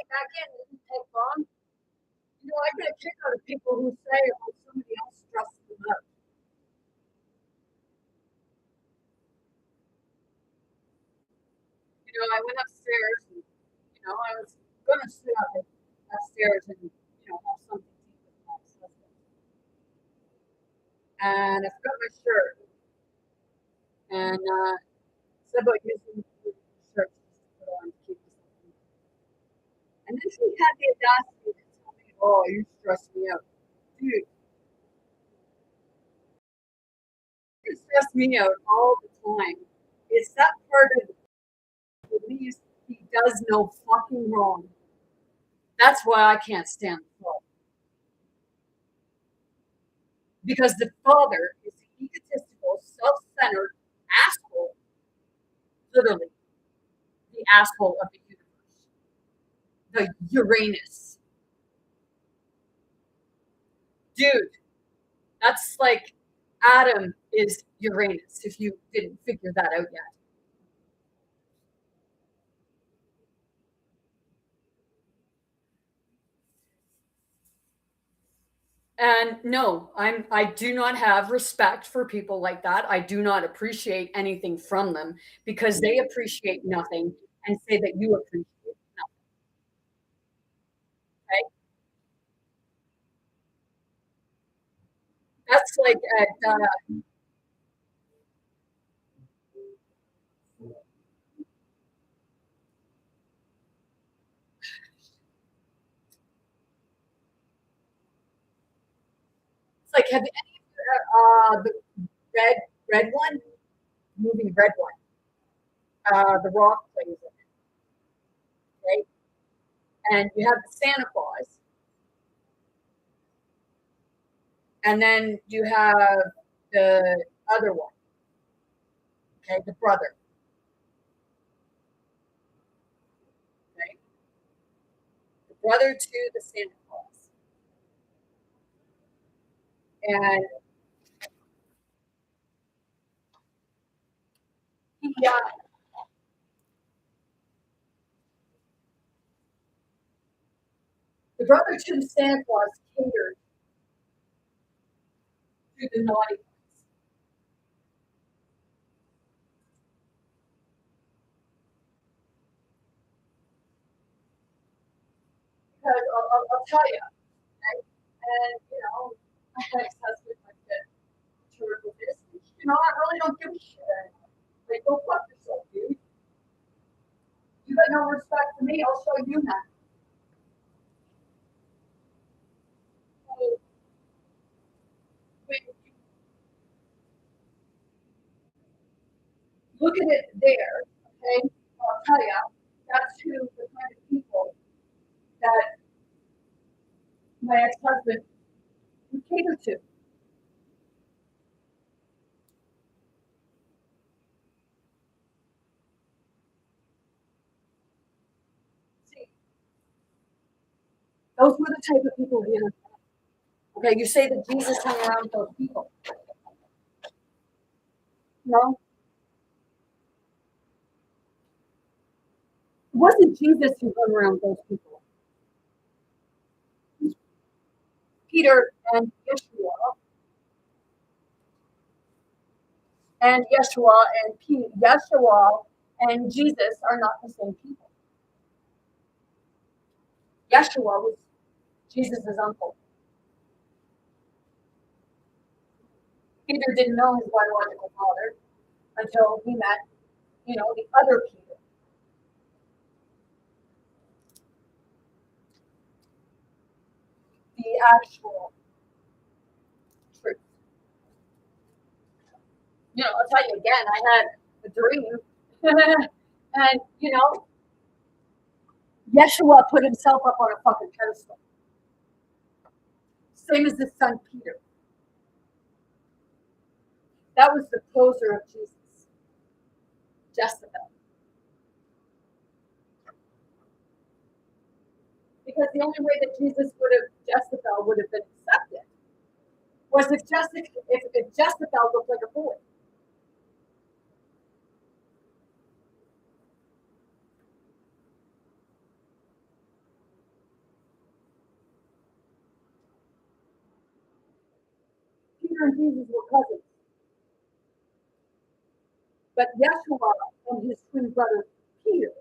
back in. It didn't take long. You know, I get a kick out of people who say, oh, somebody else stressed them out. You know, I went upstairs and, you know, I was going to sit up upstairs and, you know, have something to eat with my husband. And I forgot my shirt. And said about using the shirt to put on to keep myself in. And then she had the audacity to tell me, oh, you stress me out. Dude, you stress me out all the time. It's that part of the believes he does no fucking wrong. That's why I can't stand the father. Because the father is the egotistical, self-centered asshole, literally the asshole of the universe, the Uranus. Dude, that's like Adam is Uranus, if you didn't figure that out yet. And no, I do not have respect for people like that. I do not appreciate anything from them because they appreciate nothing and say that you appreciate nothing. Okay? That's like at it's like have any of the red one movie red one the Rock plays it, right? And you have the Santa Claus, and then you have the other one, okay, the brother, okay, the brother to the Santa Claus, and he the brother to the Santa Claus catered to the naughty ones. Because I'll tell you, right? And you know, my ex-husband went to church with this. You know, I really don't give a shit anymore. Like, go fuck yourself, dude. You got no respect for me. I'll show you now. So, when you look at it there, okay, I'll tell you, that's who the kind of people that my ex-husband would cater to. See, those were the type of people he had. Okay, you say that Jesus hung around with those people. No, it wasn't Jesus who hung around with those people. Peter and Yeshua Yeshua and Jesus are not the same people. Yeshua was Jesus' uncle. Peter didn't know his biological father until he met, you know, the other Peter. The actual truth. You know, I'll tell you again, I had a dream. And, you know, Yeshua put himself up on a fucking pedestal. Same as his son Peter. That was the closer of Jesus, Jezebel. Because the only way that Jesus would have, Jezebel would have been accepted was if Jezebel looked like a boy. Peter and Jesus were cousins, but Yeshua and his twin brother Peter,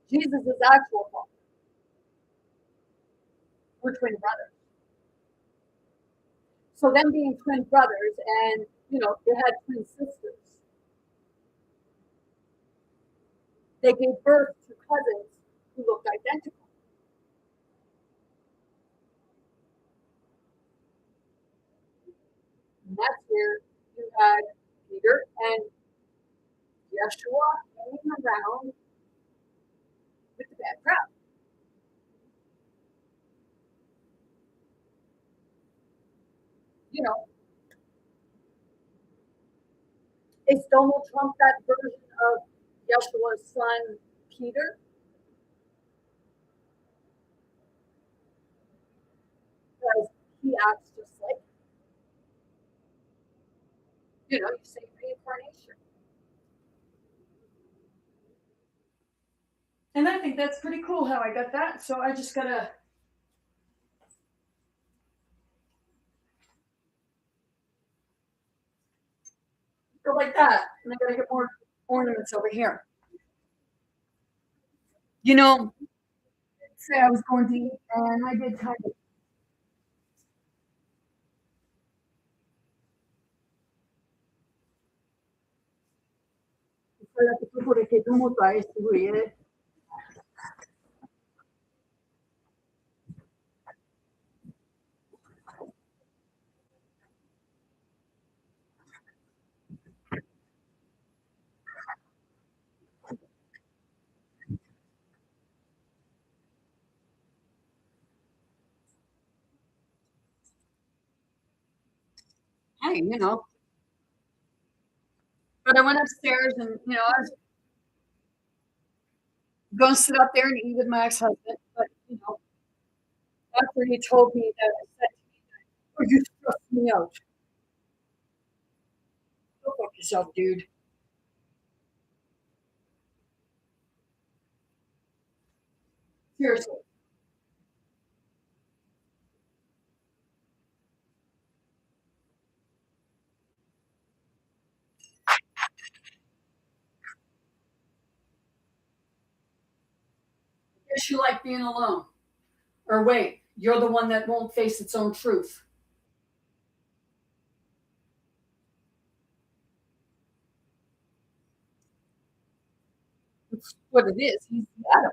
Jesus' actual father, were twin brothers. So them being twin brothers, and they had twin sisters, they gave birth to cousins who looked identical. And that's where you had Peter and Yeshua hanging around with the bad crowd. You know, is Donald Trump that version of Yeshua's son Peter? Because he acts just like, you say reincarnation. And I think that's pretty cool how I got that. So I just gotta go like that. And I gotta get more ornaments over here. Say I was going to eat and I did kind of hey, but I went upstairs and I was going to sit up there and eat with my ex-husband. But after he told me that, I said, "Oh, you stressed me out. Go fuck yourself, dude." Seriously. Guess you like being alone. Or wait, you're the one that won't face its own truth. It's what it is. He's Adam.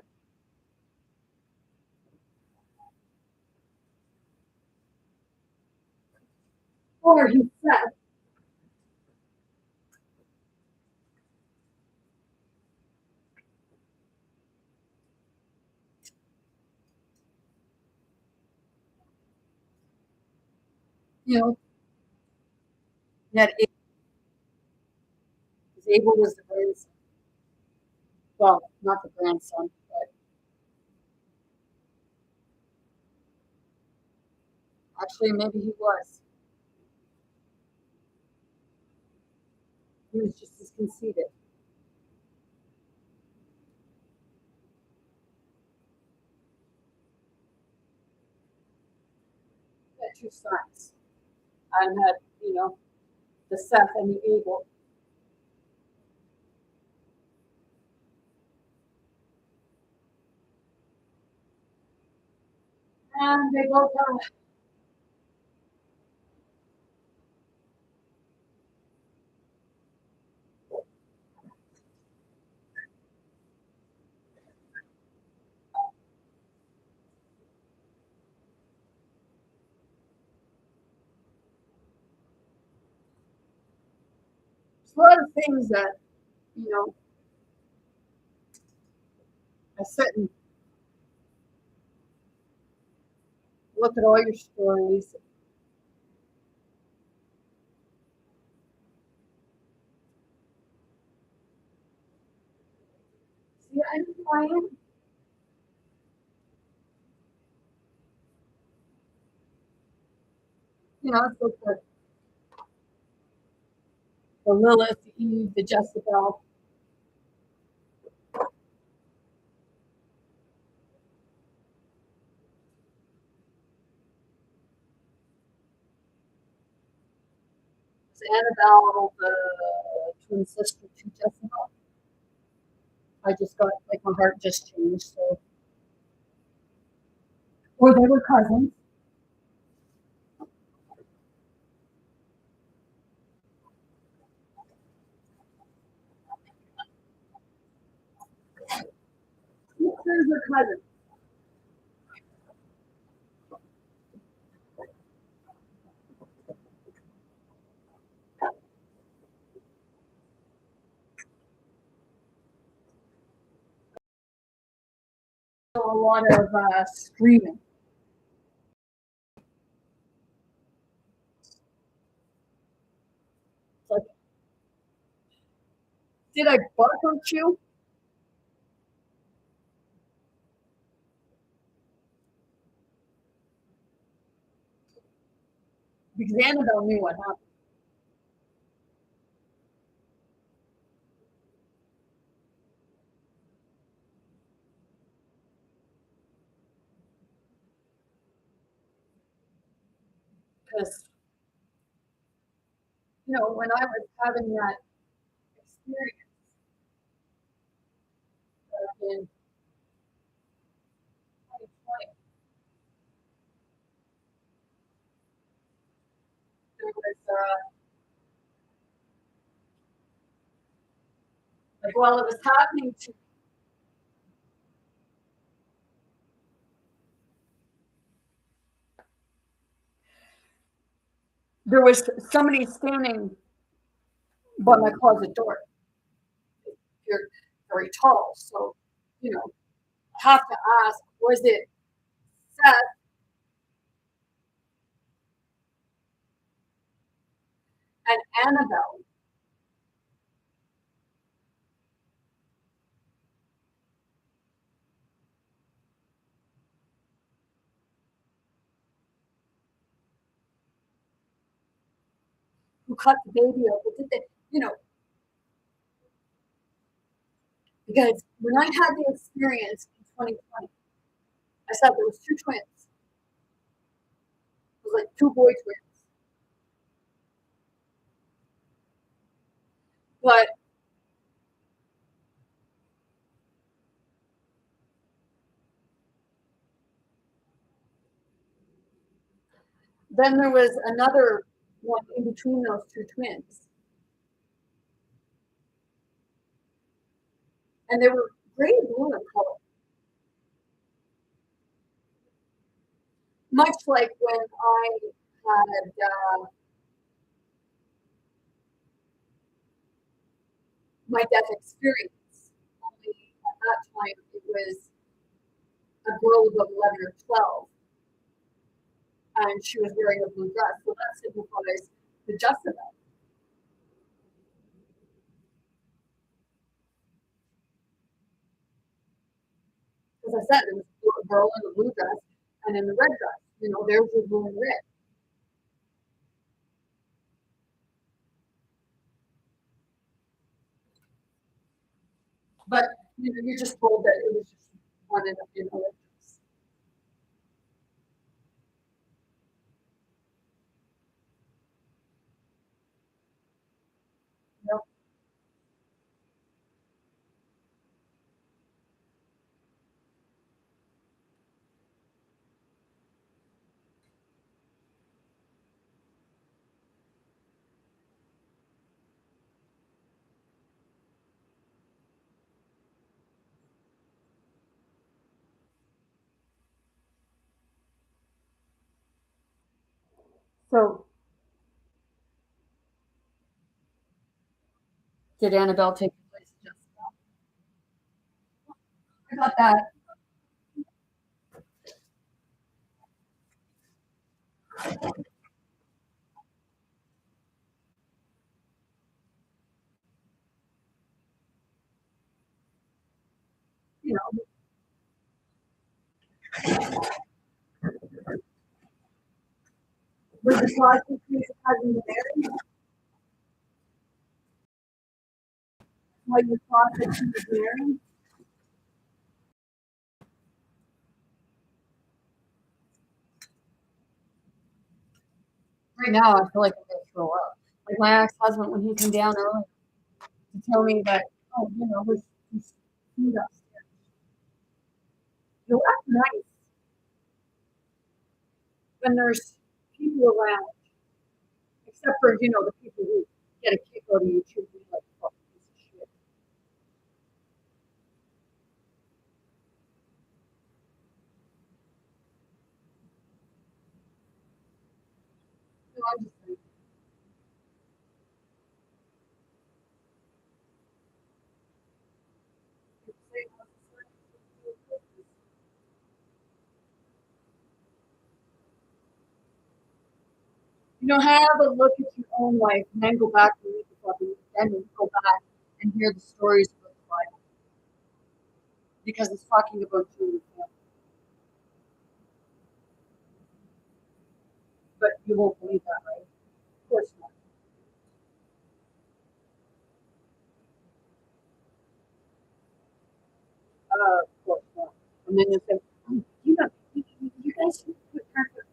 Or he said, you know, that Abel was the grandson. Well, not the grandson, but actually maybe he was. He was just as conceited. He had two sons. And had, the Seth and the Abel. And they both have a lot of things that, you know, I sit and look at all your stories. See, I know who I am. It's like the Lilith, the Eve, the Jezebel. Is Annabelle the twin sister to Jezebel? I just got, like, my heart just changed, so. Or they were cousins. Sisters or cousins? A lot of screaming. Like, did I bark at you? Because Annabelle knew what happened. Because, when I was having that experience in 2020, there was, like, while it was happening to there was somebody standing by my closet door. You're very tall, so, I have to ask, was it Seth and Annabelle? Who cut the baby open? Did they, because when I had the experience in 2020, I said there was two twins. It was like two boy twins. But then there was another one in between those two twins. And they were gray and blue in color. Much like when I had my death experience. Only at that time it was a girl of 11 or 12, and she was wearing a blue dress. So that signifies the Jezebel. As I said, there was a girl in a blue dress and in the red dress. There's the blue and red. But you're just told that it was just one in a red dress. Yep. So did Annabelle take the place of Jezebel? I got that. You know, was the prostitute cousin Mary? Why you thought that she was Mary? Right now, I feel like I'm gonna throw up. Like my ex-husband, when he came down early to tell me that, oh, his food upstairs. You act nice when there's people around, except for, the people who get a kick out of you treat me like a fucking piece of shit. No, I'm just saying. Have a look at your own life and then go back and read the fucking, then go back and hear the stories about the Bible because it's talking about you. But you won't believe that, right? Of course not. Of course not. And then you say, oh, you guys,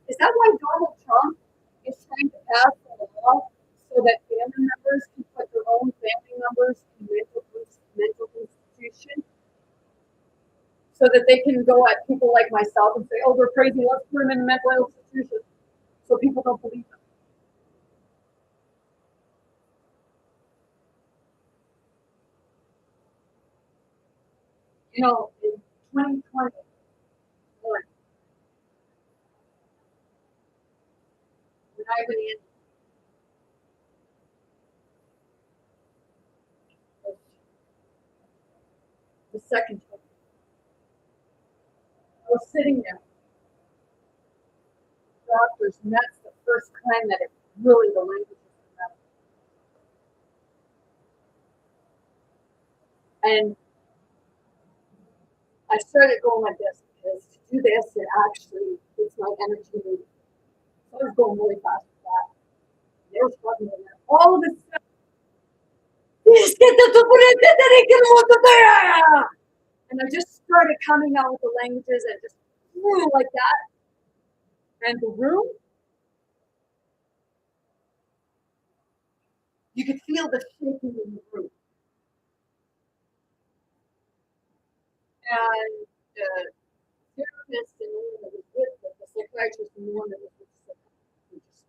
is that why Donald Trump is trying to pass a law so that family members can put their own family members in mental institution so that they can go at people like myself and say, oh, they're crazy, let's put them in a mental institution so people don't believe them. In 2020, when I went in the second time, I was sitting there, doctors, and that's the first time that it really the language was out. And I started going like this because to do this, it's my energy moving. So I was going really fast with that. There was fucking in there. All of a sudden, and I just started coming out with the languages and just like that. And the room, you could feel the shaking in the room. And the therapist and the one that was with the psychiatrist and the one that was with the psychiatrist,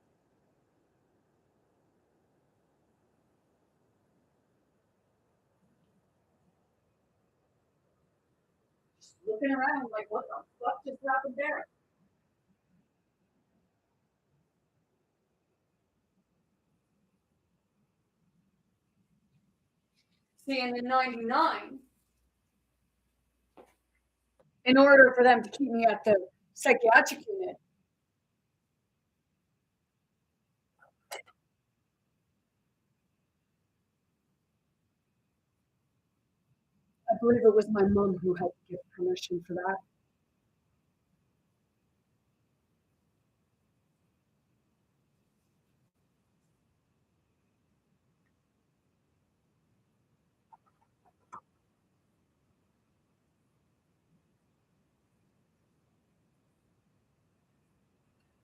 just looking around like, what the fuck just happened there? See, in the 99, in order for them to keep me at the psychiatric unit, I believe it was my mom who had to give permission for that.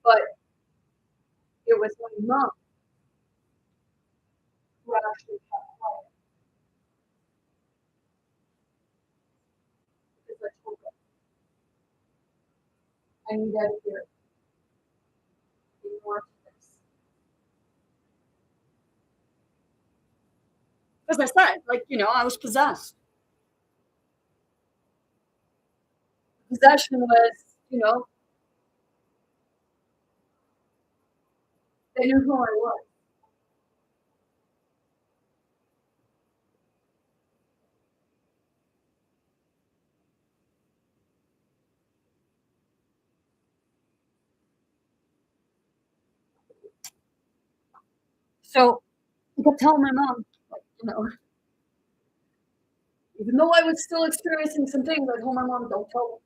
But it was my mom who actually kept quiet because I told her I need out of here. Be more to this. As I said, I was possessed. Possession was, they knew who I was. So I kept telling my mom, even though I was still experiencing some things, I told my mom, don't tell me.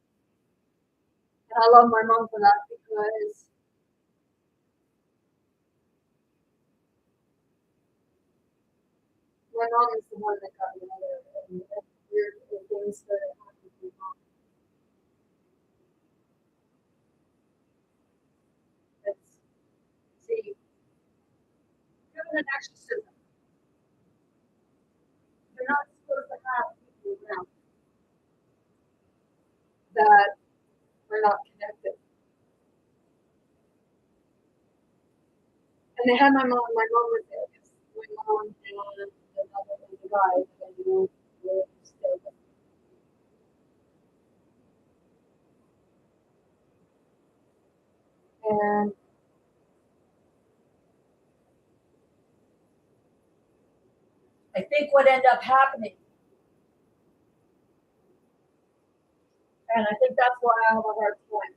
And I love my mom for that because my mom is the one that got me out of it. And weird things started happening to my mom. It's, see, an exorcism. You're not supposed to have people around that are not connected. And they had my mom. My mom was there. My mom and another guy that I knew were still there. And I think what ended up happening, and I think that's why I have a hard time.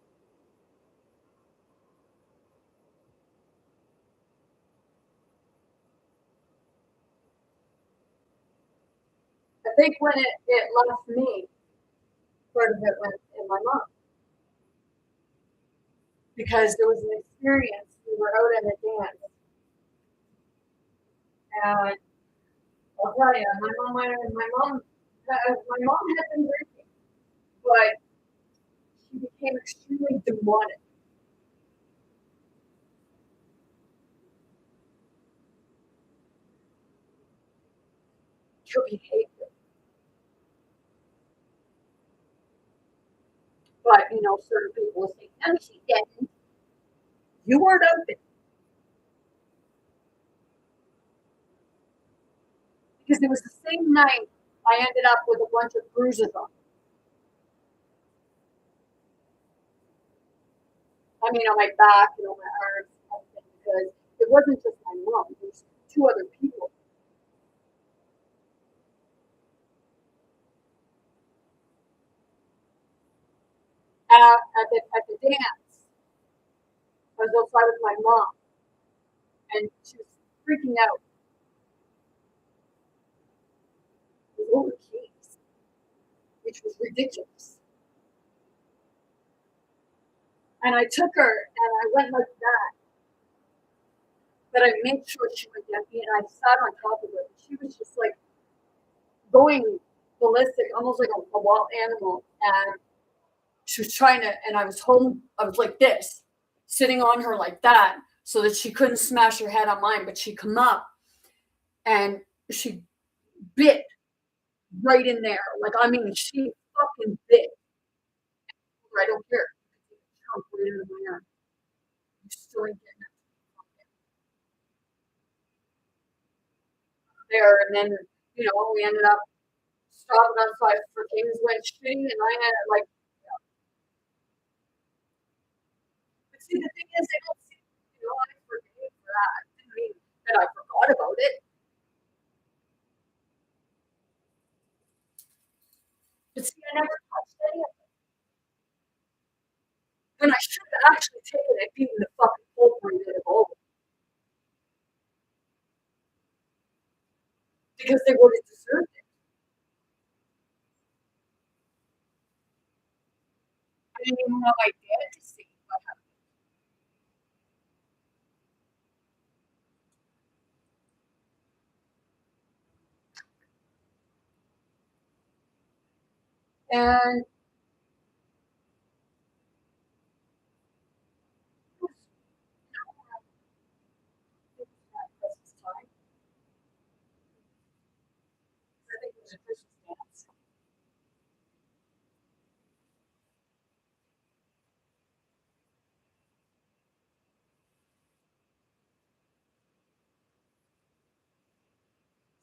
I think when it left me, part of it went in my mom. Because there was an experience, we were out at a dance, and I'll tell you, my mom had been drinking, but she became extremely demonic. Her behavior. But certain people will say, "No, she didn't. You weren't open." Because it was the same night I ended up with a bunch of bruises on. I mean, on my back, my arms, everything, because it wasn't just my mom. There was two other people. At the dance, I was outside with my mom, and she was freaking out over keys, which was ridiculous. And I took her and I went like that, but I made sure she went down, and I sat on top of her. She was just like going ballistic, almost like a wild animal. And she was trying to, and I was like this, sitting on her like that, so that she couldn't smash her head on mine, but she'd come up and she bit right in there. Like, I mean, she fucking bit. I don't care. Chunk right into my arm. You still ain't getting it there. And then, we ended up stopping outside for Kingsway Street, and I had like, but see, the thing is, they don't see, I forgave for that. It didn't mean that I forgot about it. But see, I never touched any of it. When I should have actually taken it, beaten the fucking culprit in the bowl, because they would have deserved it. I didn't even want my dad to see what happened. And it was, it was not Christmas time. I think it was a Christmas dance.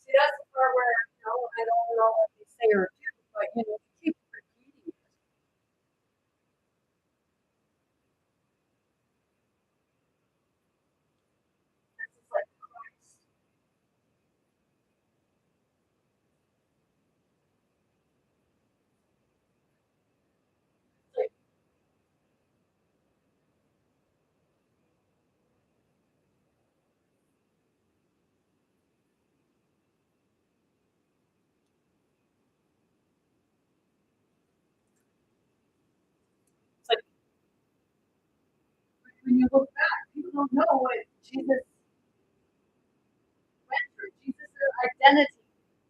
See, that's the part where, I don't know what they say or do, but, you keep repeating it. It's just like Christ. It's like, it's like when you look back, people don't know what Jesus went through. Jesus' identity,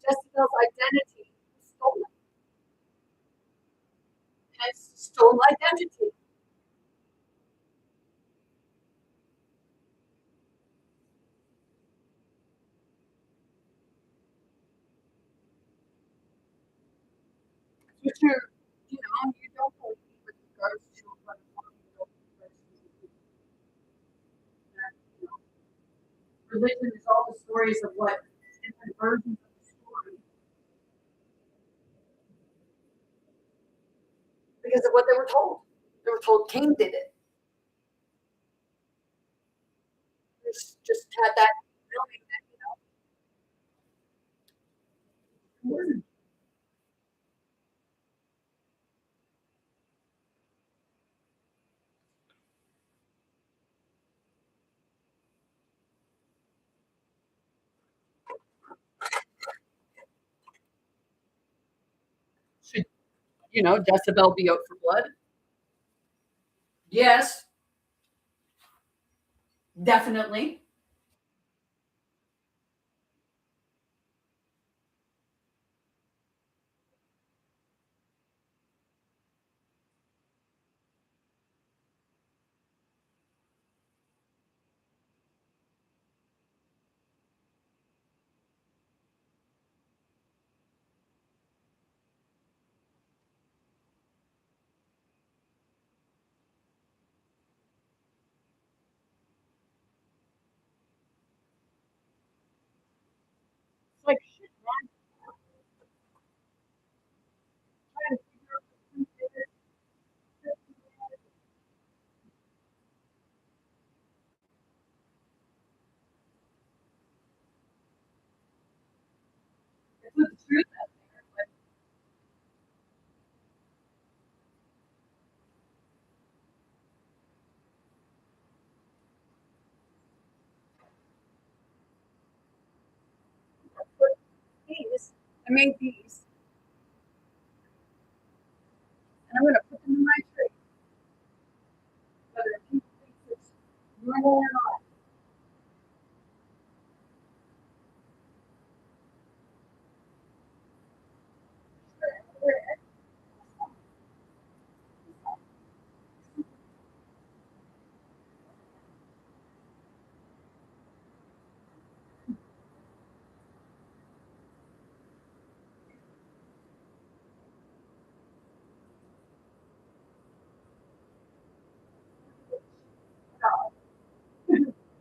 Jessica's identity was stolen. And it's stolen identity. But you don't believe with regards to what you know, religion is all the stories of what different versions of the story because of what they were told. They were told King did it. Just had that feeling that, should, Jezebel be out for blood? Yes, definitely. It's like shit, man. Trying to figure out who did it. They put the truth out there, but I put these. I made these, and I'm going to put them in my tree, whether people think it's normal or not.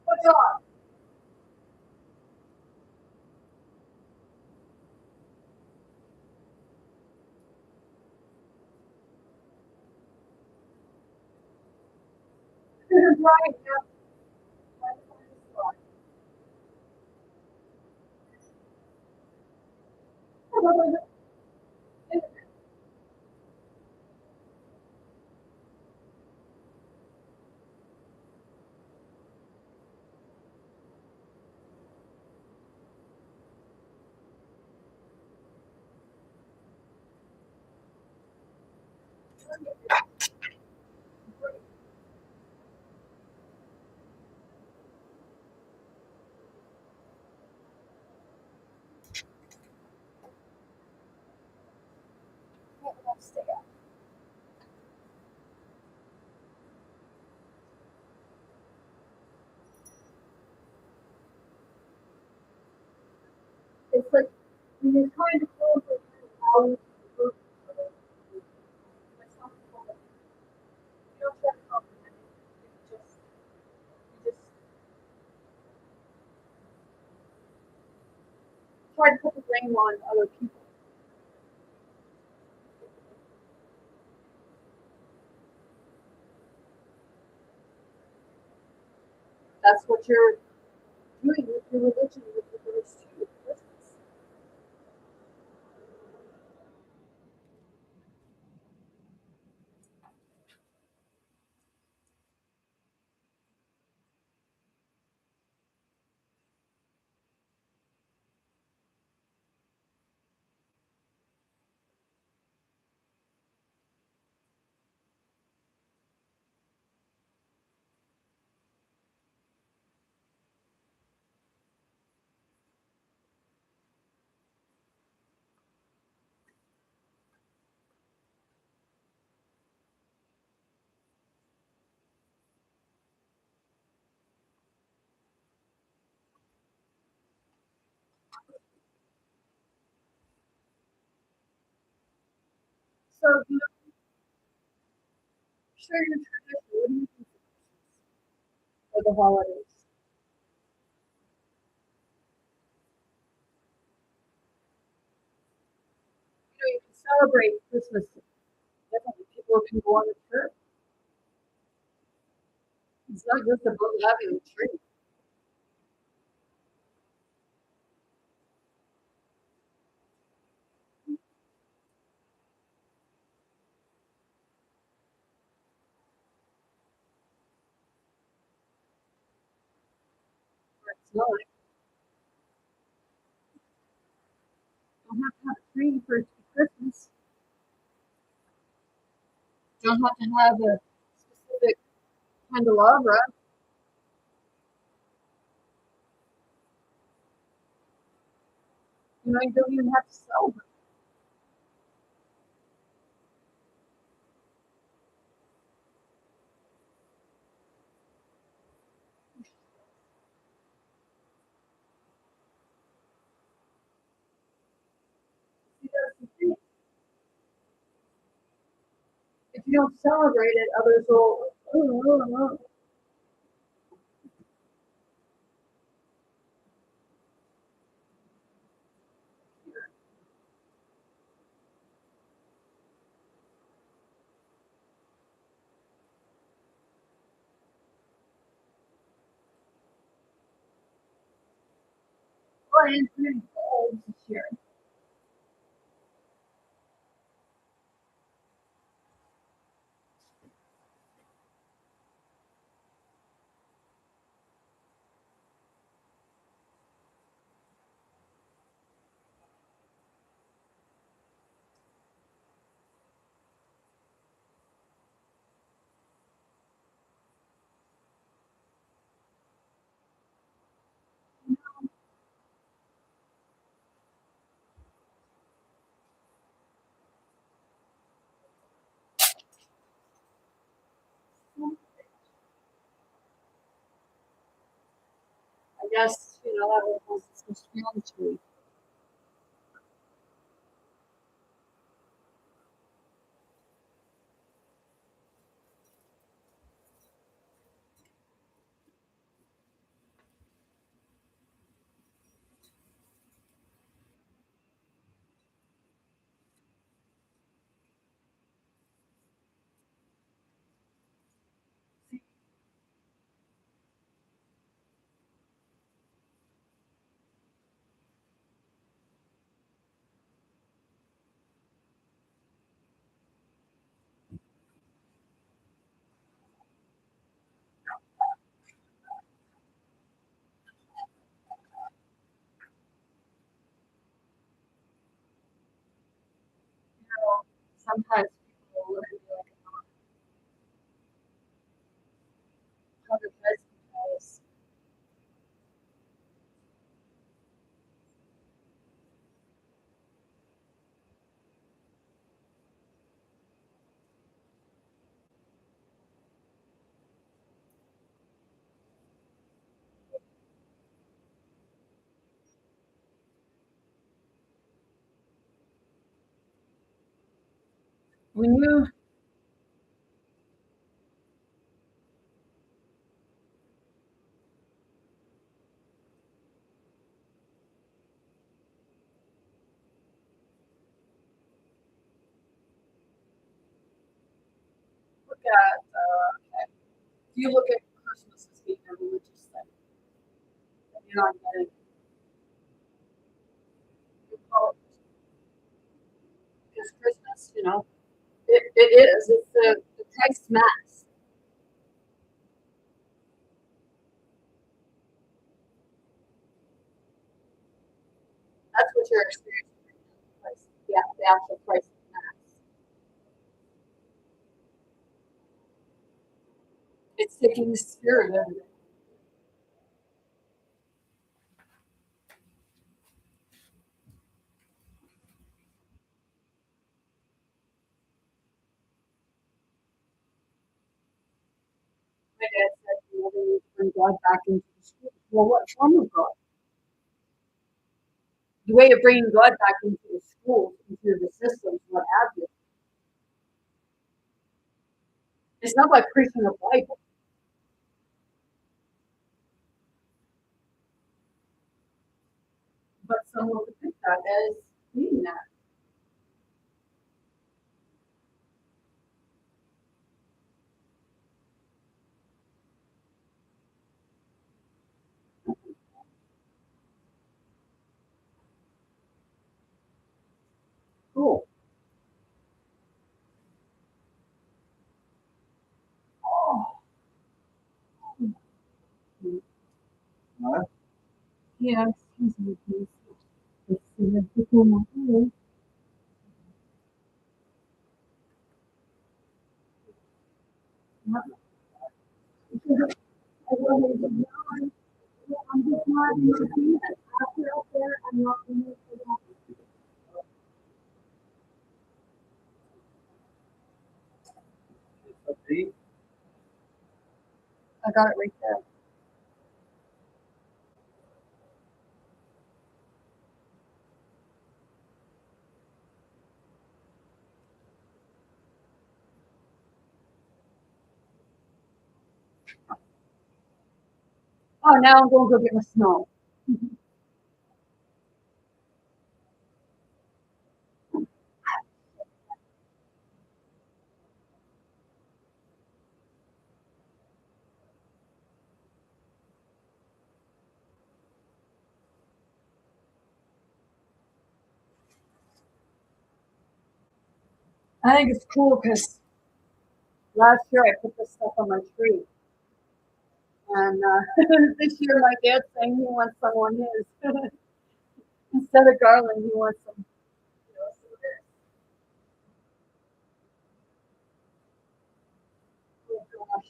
What's on? Right. It's like when you're trying to close it, how you don't try to compliment it. You just try to put the blame on other people. That's what you're doing with your religion with regards to Christmas. So, share your tradition. What do you think for the holidays? You can celebrate Christmas differently. People can go on the trip. It's not just about having a tree. It's not. You don't have to have a tree for it to be Christmas. You don't have to have a specific candelabra. You don't even have to celebrate. See, that's the thing. If you don't celebrate it, others will. Oh, oh, oh. Well, it's pretty cold this year. I guess that was supposed to be on the tree. Sometimes people will look at me like I'm a because when you look at if you look at Christmas as being a religious thing, then you're not getting you call it because Christmas, it is. It's the Christ Mass. That's what you're experiencing. Christ, yeah, the actual Christ Mass. It's taking the spirit of it. My dad said, they need to bring God back into the school. Well, what form of God? The way of bringing God back into the schools, into the systems, what have you. It's not by preaching the Bible. But someone would pick that as meaning that. Cool. Oh. What? Yeah, excuse me, please. Let's see, let's get one more thing. I'm just not in the team. After up there, I'm not in the team. I got it right there. Oh, now I'm going to go get my snow. I think it's cool because last year I put this stuff on my tree. And this year my dad's saying he wants some on his. Instead of garland, he wants some, some of this. Oh gosh.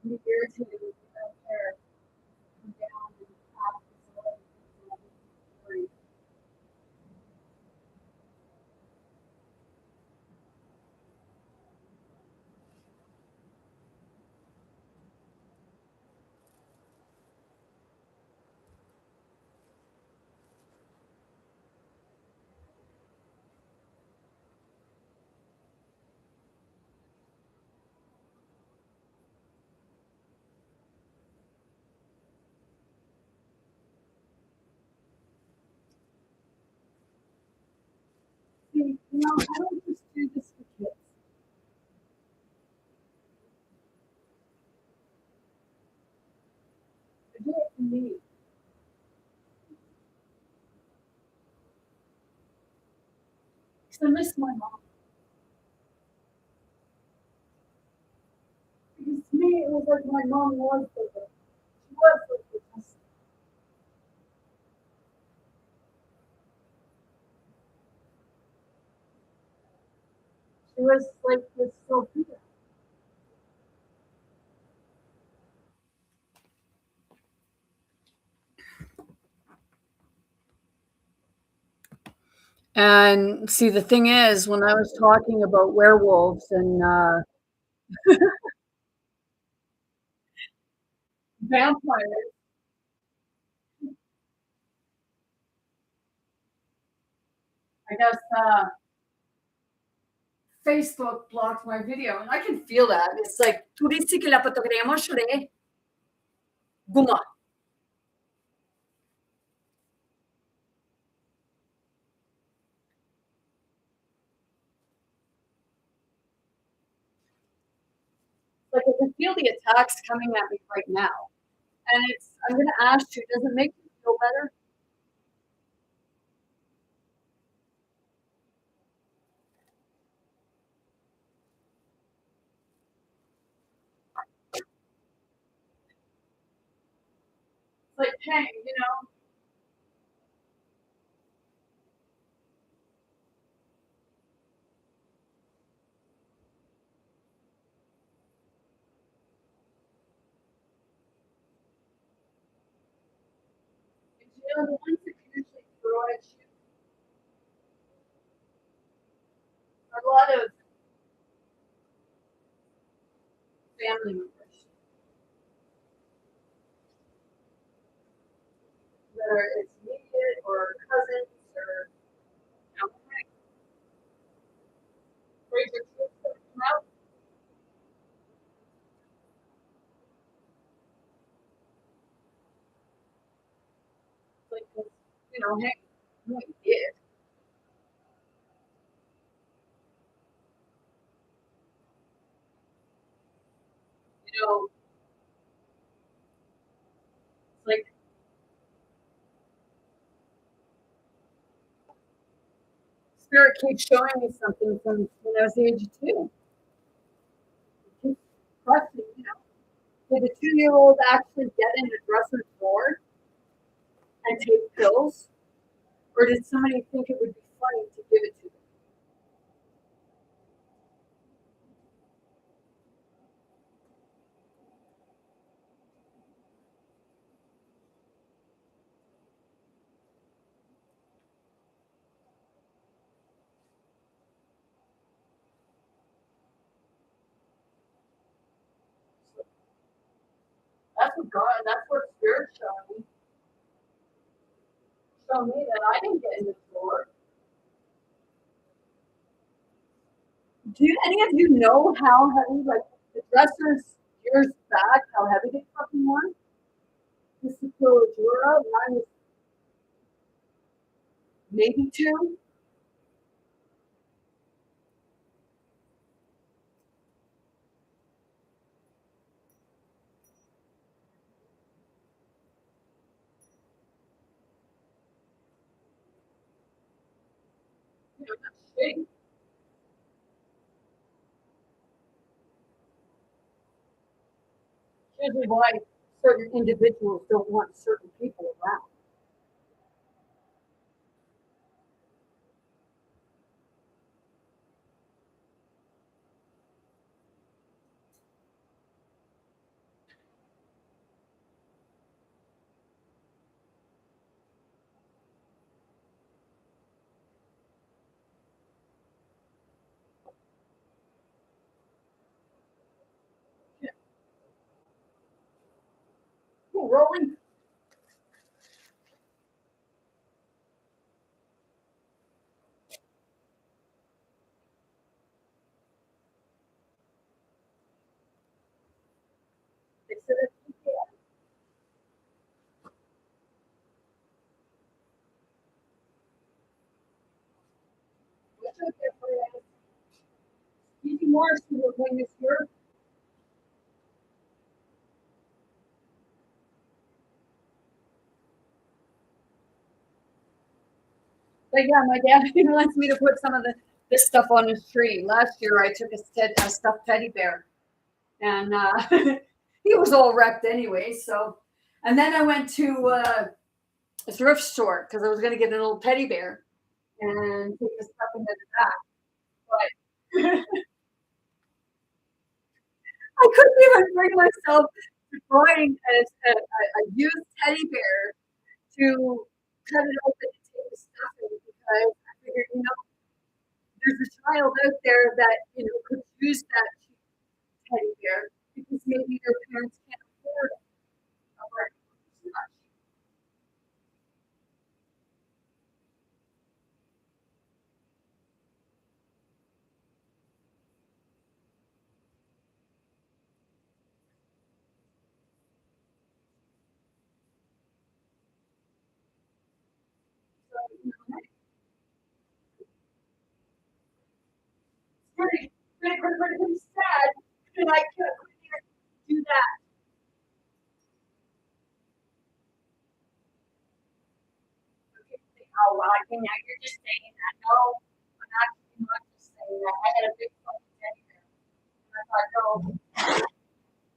I'm irritated with my hair. Come down and have this all. See, I don't just do this for kids. I do it for me. Because I miss my mom. Because to me, it was like my mom was the she was like the best. She was like this Sophia. And see, the thing is, when I was talking about werewolves and vampires, I guess Facebook blocked my video, and I can feel that. It's like, tu dici che la fotogramma shre guma. Like I can feel the attacks coming at me right now. And I'm gonna ask you, does it make you feel better? It's like pain, the ones that usually throw at you are a lot of family members. Whether it's immediate or cousins or raise your kids that come out. Hey, no, you did. You know, it's like spirit keeps showing me something from when I was the age of two. It keeps pressing. Did the 2-year old actually get in the dresser drawer and take pills? Or did somebody think it would be funny to give it to them? That's what God, that's what spirit showed me. Showed me that I didn't get in the drawer. Do any of you know how heavy, like the dressers years back, how heavy they fucking were? This is for Jura, mine was maybe two. That's shitty. Here's why certain individuals don't want certain people around. Yeah. Cool, rolling. They said it's okay. It's okay for you. Easy Morris will bring this year. But yeah, my dad wants me to put some of this stuff on his tree. Last year, I took a stuffed teddy bear, and he was all wrecked anyway. So, and then I went to a thrift store because I was going to get an old teddy bear and take the stuff into that. But I couldn't even bring myself to buying a used teddy bear to cut it open and take the stuff in because I figured, there's a child out there that could use that teddy bear because maybe their parents can't afford it. Or, so, it's pretty sad, and I couldn't even do that. Okay, oh well, I think now you're just saying that. No, I'm not just saying that. I had a big fucking teddy bear, and I thought, no,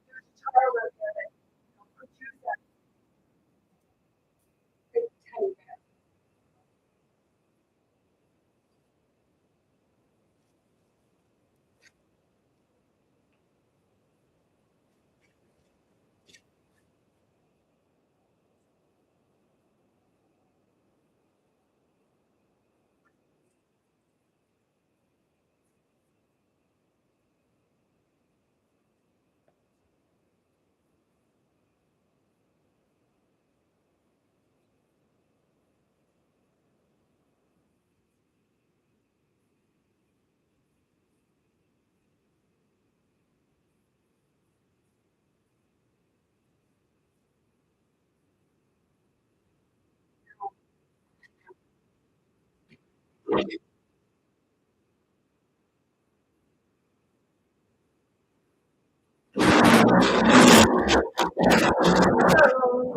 there's a child out there that could use that big teddy bear. So,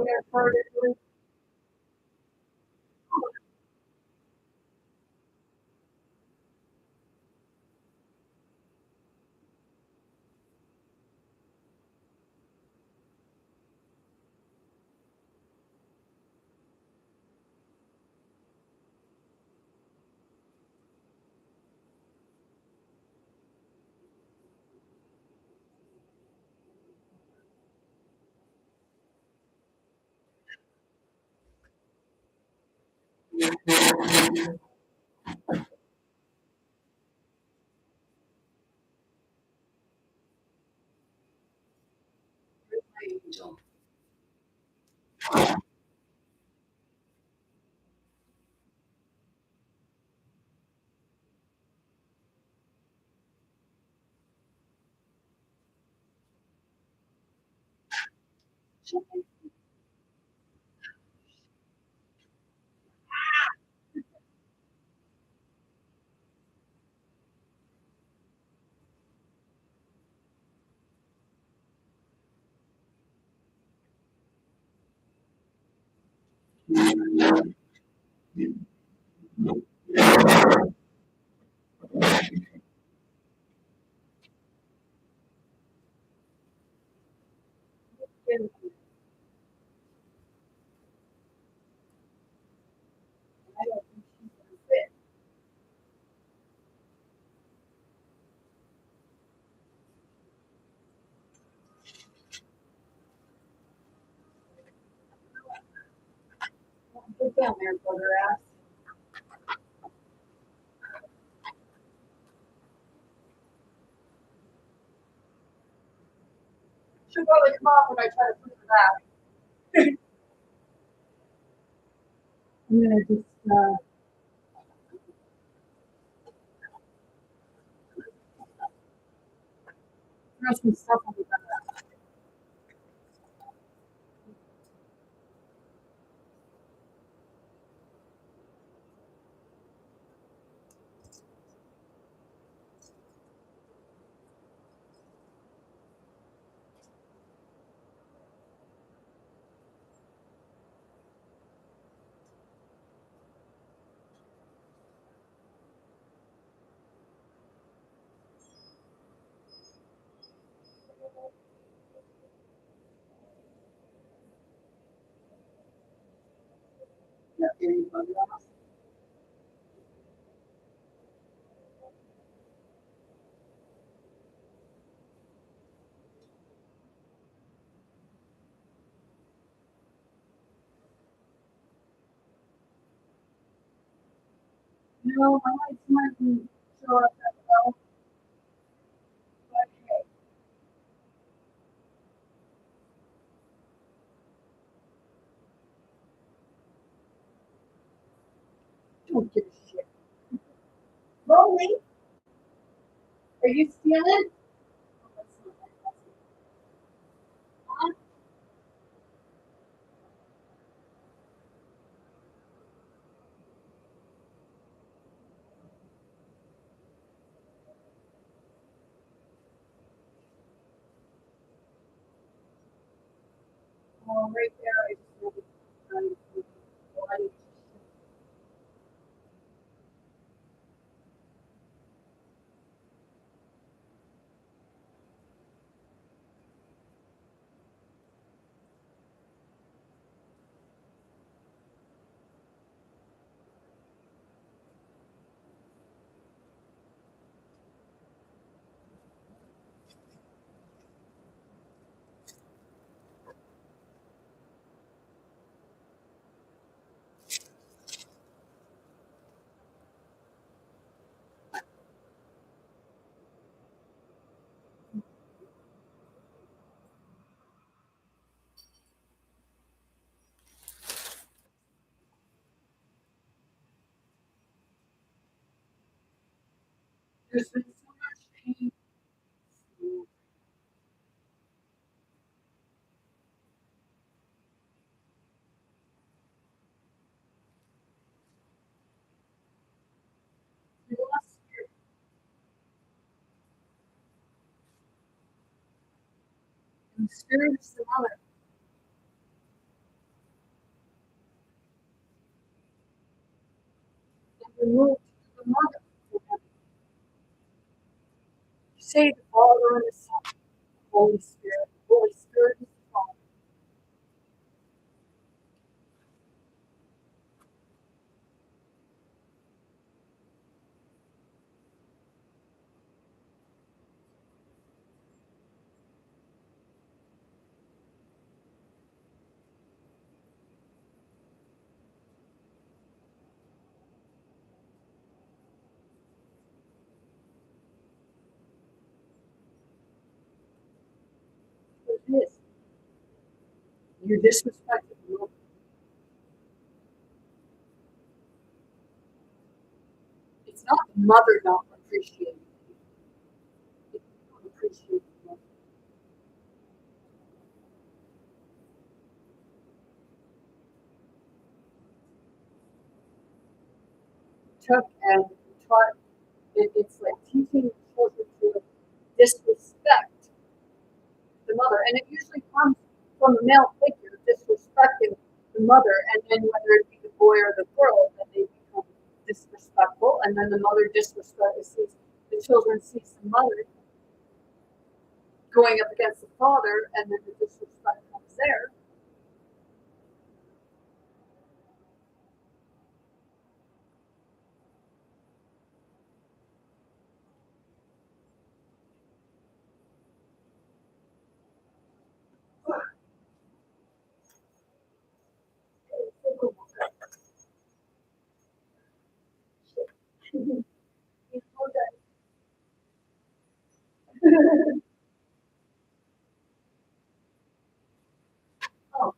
yeah, part of it. My angel. And I don't think she's gonna fit. Get down there, brother ass. She'll probably come off when I try to push her back. I'm gonna just throw some stuff on the back. Not getting brother off. No, my lights might be show up that well, but hey, don't give a shit. Rolling, are you stealing? Huh? Oh, right there, I just really, bloody. There's been so much pain. the spirit is the mother. And removed the mother. You say the Father and the Son, the Holy Spirit. The Holy Spirit is the Father. It is. You're disrespecting the mother. It's not the mother not appreciating you. It's not appreciating the mother. Took and taught. It's like teaching children to disrespect the mother, and it usually comes from the male figure disrespecting the mother, and then whether it be the boy or the girl, then they become disrespectful, and then the mother sees the children sees the mother going up against the father, and then the disrespect comes there. Oh,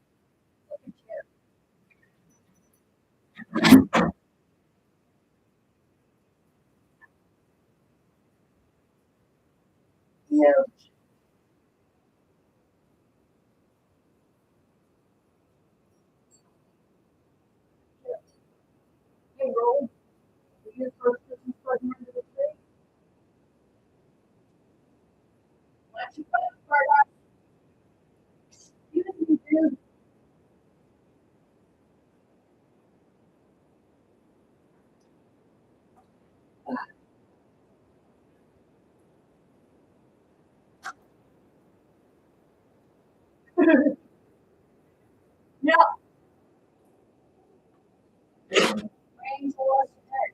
yeah. Hey, roll. You the first person plugging into the tree. Why don't you put it part out? You didn't do. Yeah. Rains was today.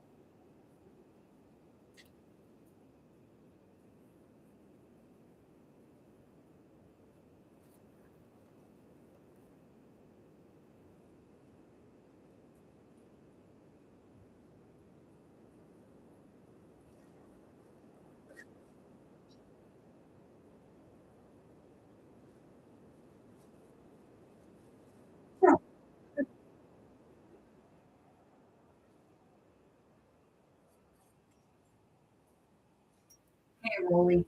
Hey, Rolly.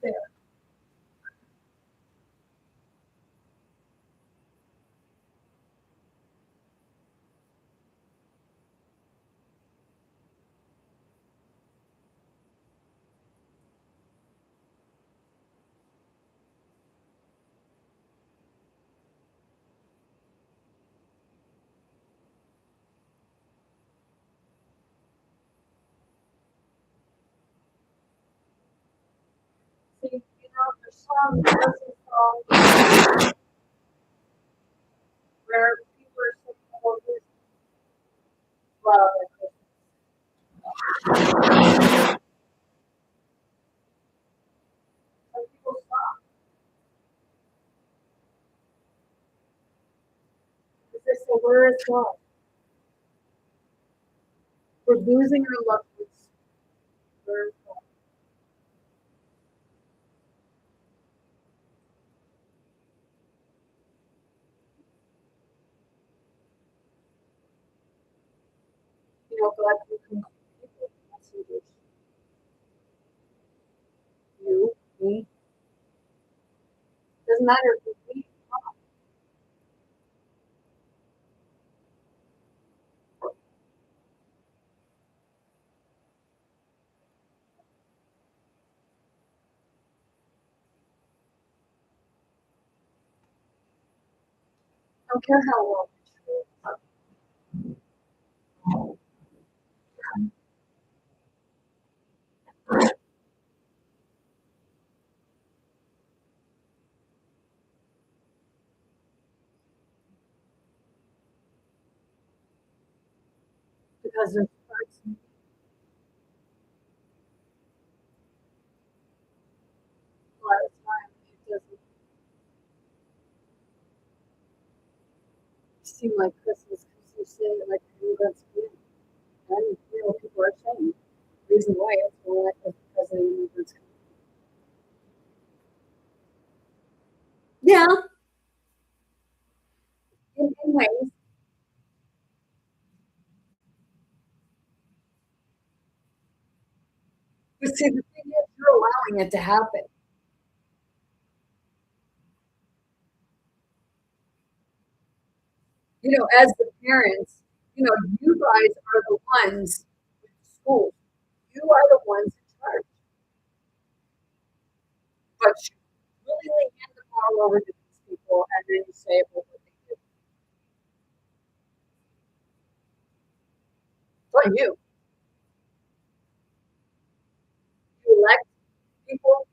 There. See, there's a song where people are saying, oh, this love and some people stop. Because they say, where is God? We're losing our loved ones. You know, God will come to people, messengers. You, me. Doesn't matter who we are. I don't care how well we treat. Because there's parts of me, a lot of time it doesn't seem like Christmas because you say it like that's good. And you know, people are saying the reason why it's more like is because of the immigrants. Yeah, in ways. But see, the thing is, you're allowing it to happen. You know, as the parents, you know, you guys are the ones with the school. You are the ones in charge. But you willingly hand the power over to these people and then you say, well, what they do. It's on you. You elect people,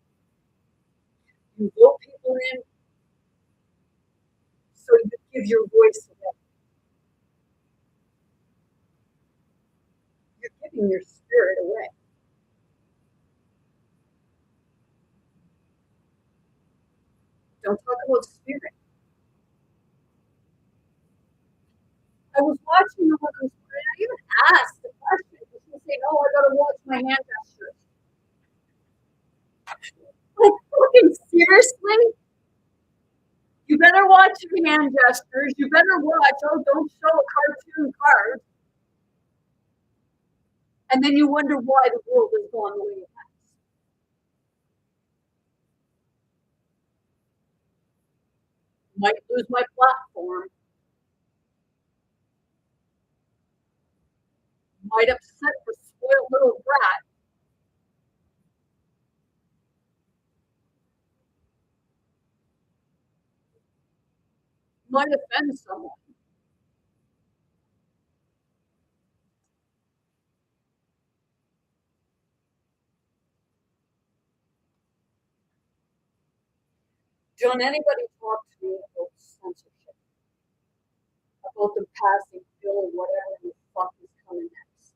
you vote people in, so you give your voice away. You're giving your spirit away. Don't talk about spirit. I was watching the Hooker's Parade. I even asked the question. She said, "Oh, I gotta watch my hand gestures." Like, fucking seriously? You better watch your hand gestures. You better watch. Oh, don't show a cartoon card. And then you wonder why the world is going the way it has. Might lose my platform. Might upset the spoiled little brat. Might offend someone. Don't anybody talk to me about censorship, about them passing bill or whatever the fuck is coming next.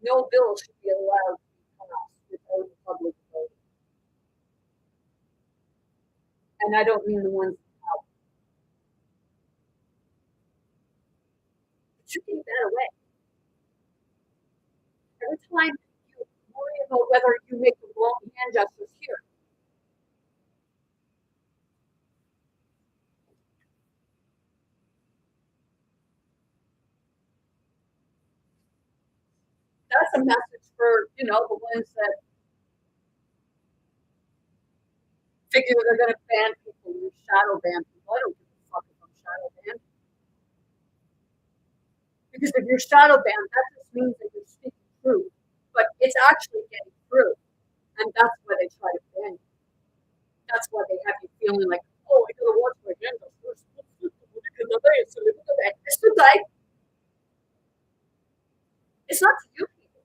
No bill should be allowed to be passed without the public vote. And I don't mean the ones out. But you take that away. Every time you worry about whether you make the wrong hand gestures here, that's a message for, you know, the ones that figure they're going to ban people and shadow ban people. I don't give a fuck if I'm shadow banned. Because if you're shadow banned, that just means that you're speaking truth. But it's actually getting through. And that's why they try to ban you. That's why they have you feeling like, oh, I gotta watch my agenda first. It's not to you people.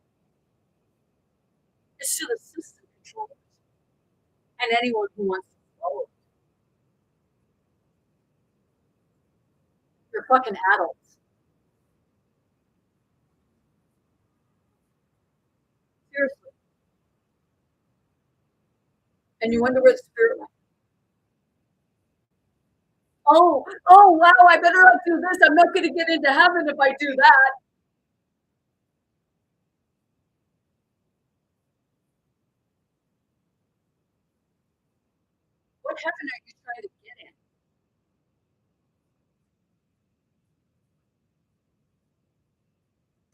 It's to the system controllers and anyone who wants to follow it. They're fucking adults. Seriously. And you wonder where the spirit went. Oh, wow, I better not do this. I'm not going to get into heaven if I do that. What heaven are you trying to get in?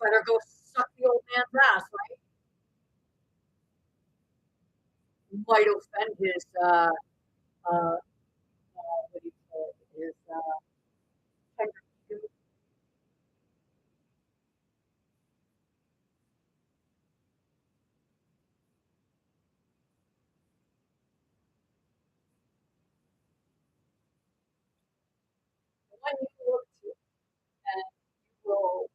Better go suck the old man's ass, right? Might offend his, what do you call it? His, tender. When you look to it, and you will,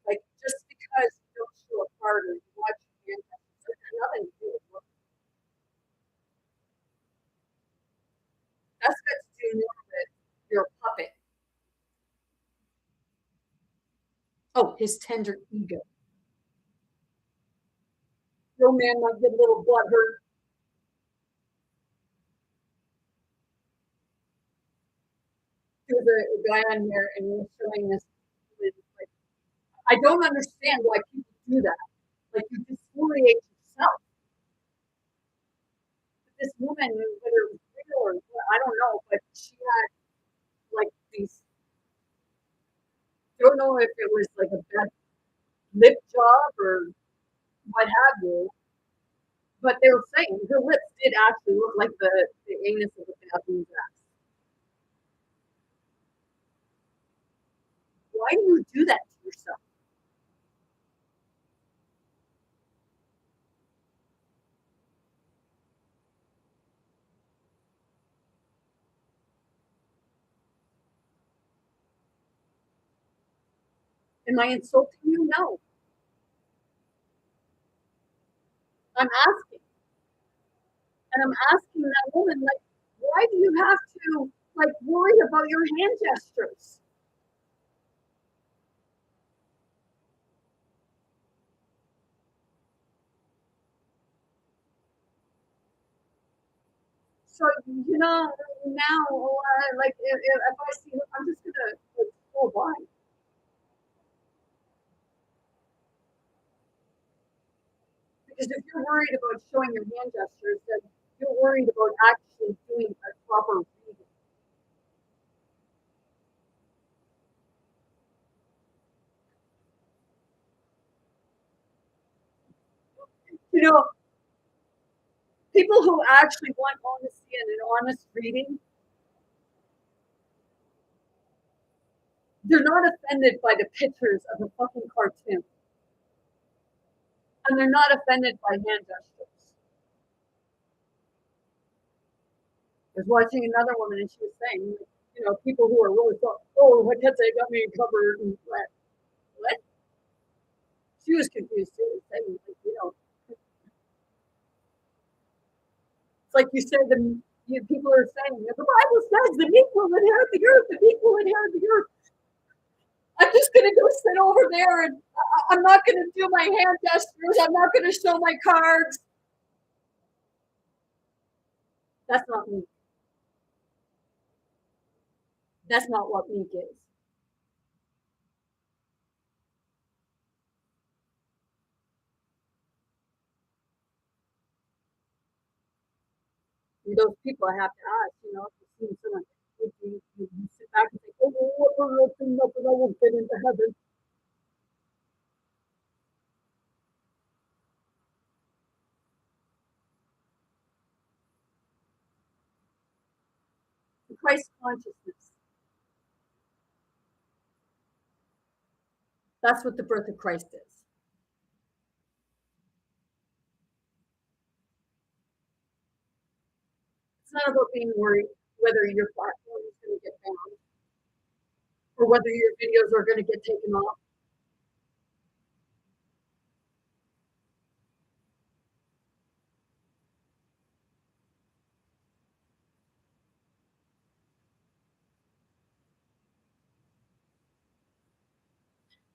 like, just because you don't show a card or you watch your ancestors, it has nothing to do with what that's got to do more with your puppet. Oh, his tender ego. Your man might get a little butthurt. There's a guy on here and he was showing this. Like, I don't understand why people do that. Like, you disorientate yourself. But this woman, whether it was real or I don't know, but she had like these. I don't know if it was like a bad lip job or what have you, but they were saying her lips did actually look like the anus of a baboon's ass. Why do you do that to yourself? Am I insulting you? No. I'm asking. And I'm asking that woman, like, why do you have to like worry about your hand gestures? So now, like if I see, I'm just gonna like, go by because if you're worried about showing your hand gestures, then you're worried about actually doing a proper reading. You know, people who actually want honesty and an honest reading, they're not offended by the pictures of a fucking cartoon, and they're not offended by hand gestures. I was watching another woman, and she was saying, people who are really thought, oh, my kids, they got me covered and what? She was confused too, saying, like, it's like you said, people are saying, the Bible says the meek will inherit the earth, the meek will inherit the earth. I'm just going to go sit over there and I'm not going to do my hand gestures. I'm not going to show my cards. That's not meek. That's not what meek is. And those people I have to ask, if you see someone, if you sit back and say, oh, well, nothing, I won't get into heaven. The Christ consciousness. That's what the birth of Christ is. It's not about being worried whether your platform is going to get banned or whether your videos are going to get taken off.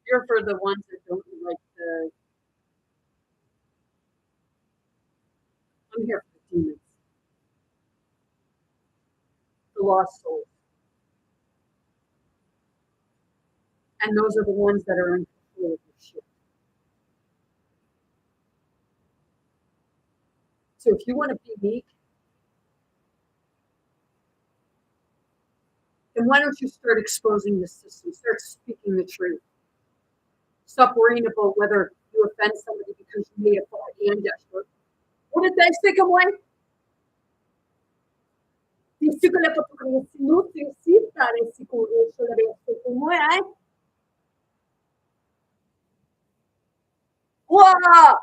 You're for the ones that don't like the. I'm here for the demons. The the lost souls. And those are the ones that are in control of your shit. So if you want to be meek, then why don't you start exposing the system? Start speaking the truth. Stop worrying about whether you offend somebody because you made a hand gesture. What did they say, Kamway? Disse que ele é português, não tem cita esse como é. Wow!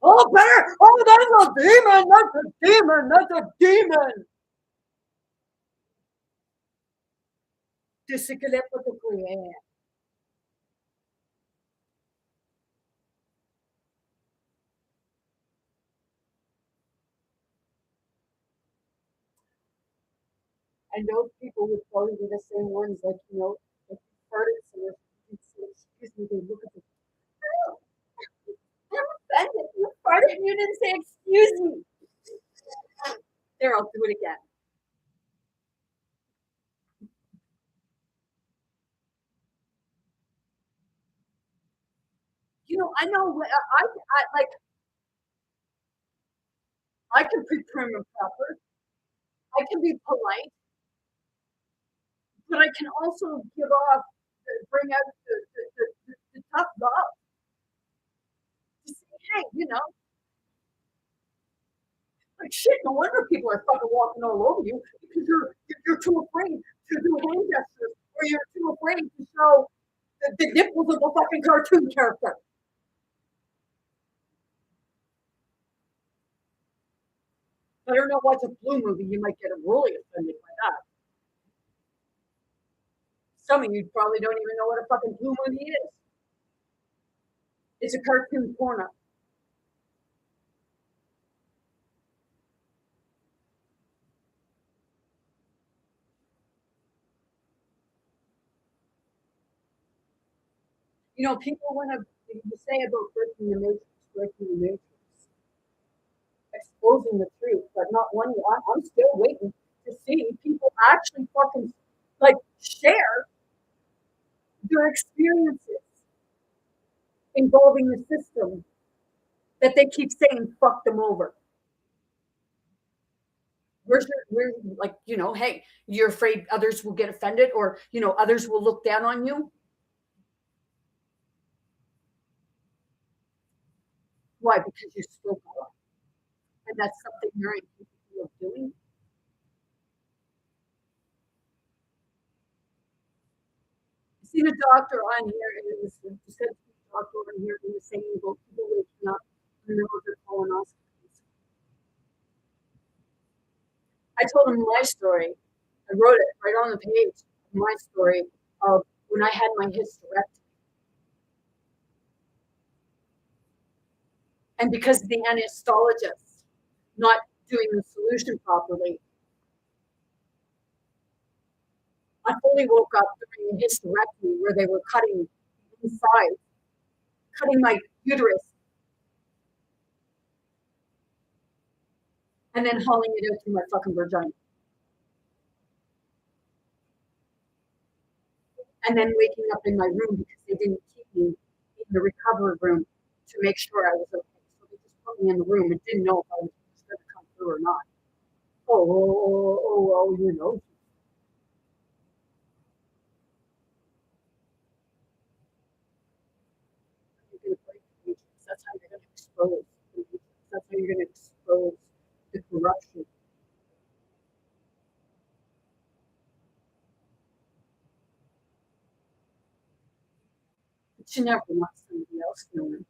Oh, better! Oh, that's a demon! That's a demon! That's a demon! Disse que ele é português. I know people would probably be the same ones, like, like farted, so excuse me, they look at the I'm offended. You farted and you didn't say excuse me. There, I'll do it again. I know I like I can be prim and proper. I can be polite, but I can also bring out the tough love. To say, hey, like shit. No wonder people are fucking walking all over you because you're too afraid to do hand gestures, or you're too afraid to show the nipples of a fucking cartoon character. I don't know what's a blue movie. You might get really offended by that. Some of you probably don't even know what a fucking blue movie is. It's a cartoon porno. People want to say about breaking the matrix, exposing the truth, but not one. I'm still waiting to see people actually fucking like share their experiences involving the system that they keep saying fuck them over. We're like, hey, you're afraid others will get offended, or others will look down on you. Why? Because you spoke up, and that's something you're incapable of doing. I seen a doctor on here, and it was said to be a doctor on here, and he was saying about people waking up in the middle of their colonoscopies. I told him my story. I wrote it right on the page. My story of when I had my hysterectomy. And because the anesthetist not doing the solution properly, I fully woke up during a hysterectomy where they were cutting inside, cutting my uterus, and then hauling it out through my fucking vagina. And then waking up in my room because they didn't keep me in the recovery room to make sure I was okay. So they just put me in the room and didn't know if I was going to come through or not. Oh, That's how you're going to expose. That's how you're going to expose the corruption. But you never want somebody else doing it.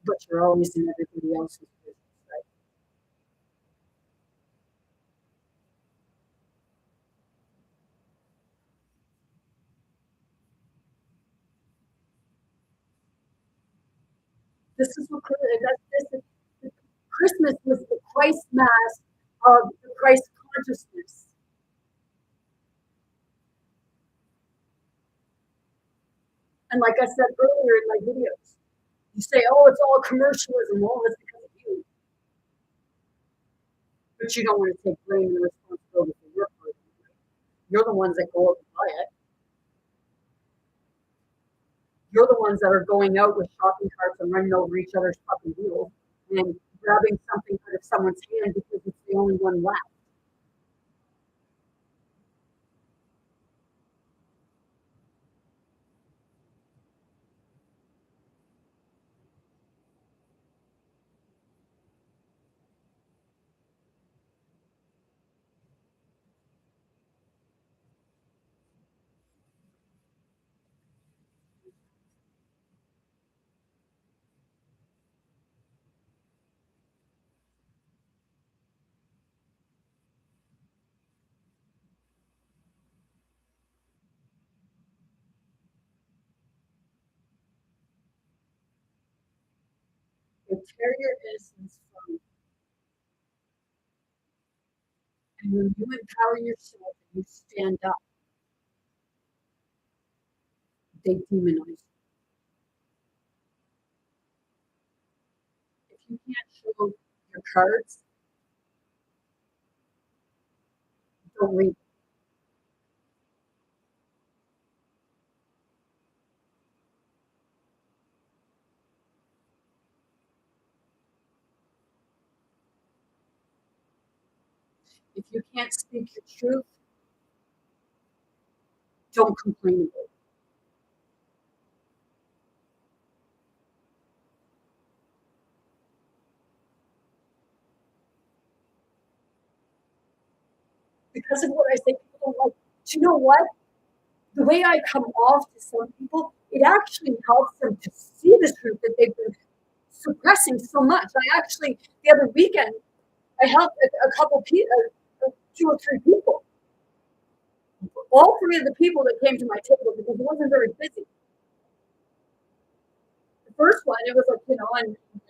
But you're always in everybody else's business, right? This is what Christmas was the Christ Mass of the Christ consciousness. And like I said earlier in my videos, you say, oh, it's all commercialism. Well, it's because of you. But you don't want to take blame and responsibility for your part. You're the ones that go out and buy it. You're the ones that are going out with shopping carts and running over each other's fucking wheels and grabbing something out of someone's hand because it's the only one left. The terrier is fun. And when you empower yourself and you stand up, they demonize you. If you can't show your cards, don't read. If you can't speak your truth, don't complain about it. Because of what I say, people don't like. Do you know what? The way I come off to some people, it actually helps them to see the truth that they've been suppressing so much. I actually, the other weekend, I helped a couple people, 2 or 3 people. All 3 of the people that came to my table because it wasn't very busy. The first one, it was like, I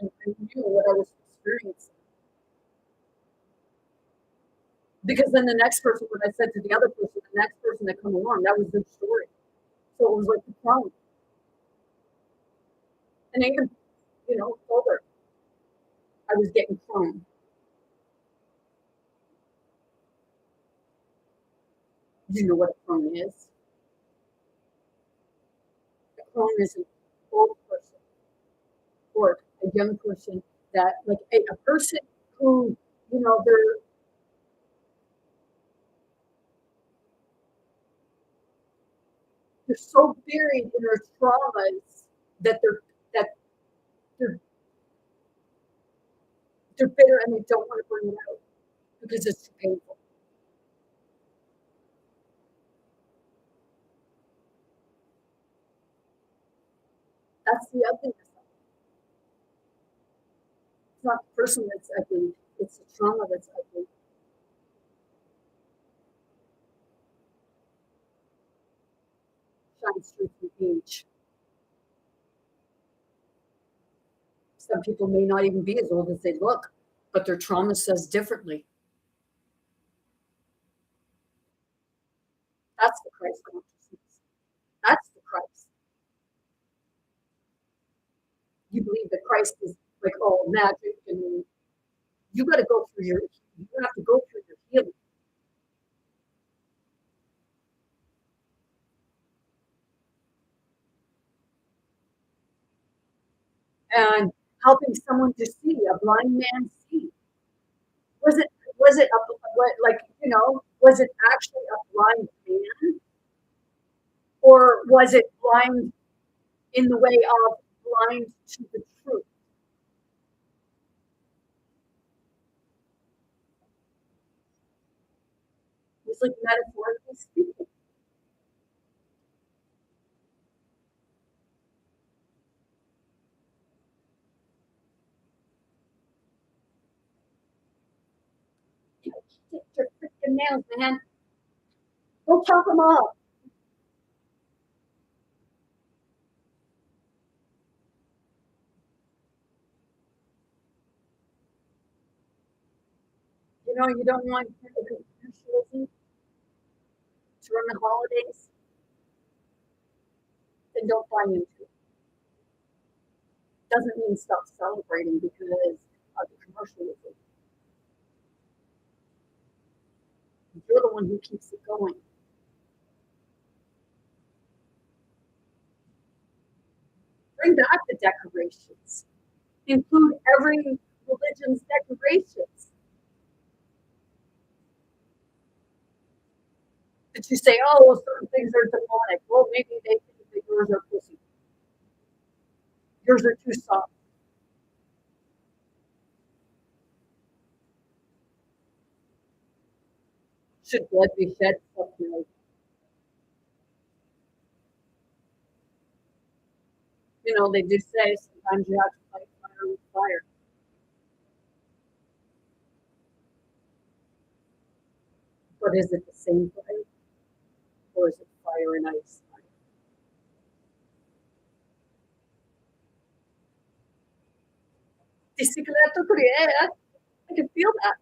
knew what I was experiencing. Because then the next person, when I said to the other person, the next person that come along, that was their story. So it was like the problem. And I even, told her I was getting cloned. Do you know what a clone is? A clone is an old person or a young person that, like a person who, they're so buried in their traumas that that they're they're bitter and they don't want to bring it out because it's too painful. That's the ugliness. It's not the person that's ugly; it's the trauma that's ugly. Shines through the age. Some people may not even be as old as they look, but their trauma says differently. That's the Christ consciousness. That's the Christ. You believe that Christ is like all magic, and you got to go through you have to go through your healing. And helping someone to see, a blind man see. Was it was it a, was it actually a blind man, or was it blind in the way of blind to the truth? It's like metaphorically speaking. You know, stick your freaking nails, man. Go chop them off. You don't want commercialism to run the holidays, then don't buy into it. Doesn't mean stop celebrating because of the commercialism. You're the one who keeps it going. Bring back the decorations. Include every religion's decorations. Did you say, oh, well, certain things are demonic? Well, maybe they think that yours are pussy. Yours are too soft. Should blood be shed? Fuck no. You know, they do say sometimes you have to fight fire with fire. But is it the same fire? Or is it fire and ice? Bicicleta cruel. I can feel that.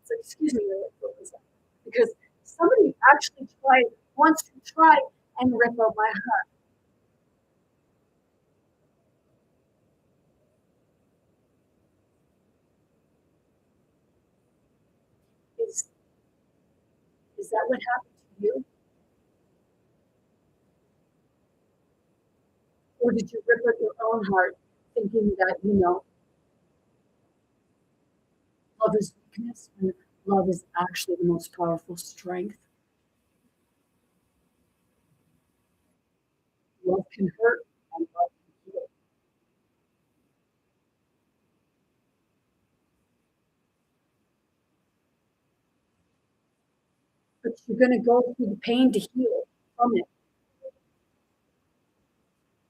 So excuse me, what was that? Because somebody actually wants to try and rip out my heart. Is is that what happened to you? Or did you rip out your own heart thinking that, love is weakness and love is actually the most powerful strength? Love can hurt and love can heal. But you're going to go through the pain to heal from it.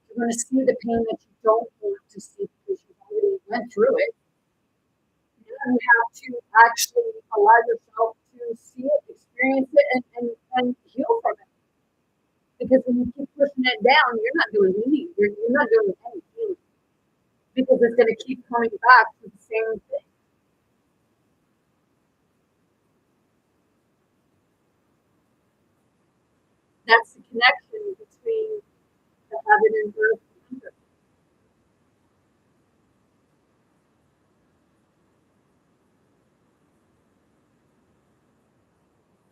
You're going to see the pain that you don't want to see because you already went through it. You have to actually allow yourself to see it, experience it, and heal from it. Because when you keep pushing it down, you're not doing any. You're not doing any healing because it's going to keep coming back to the same thing. That's the connection between the heaven and earth.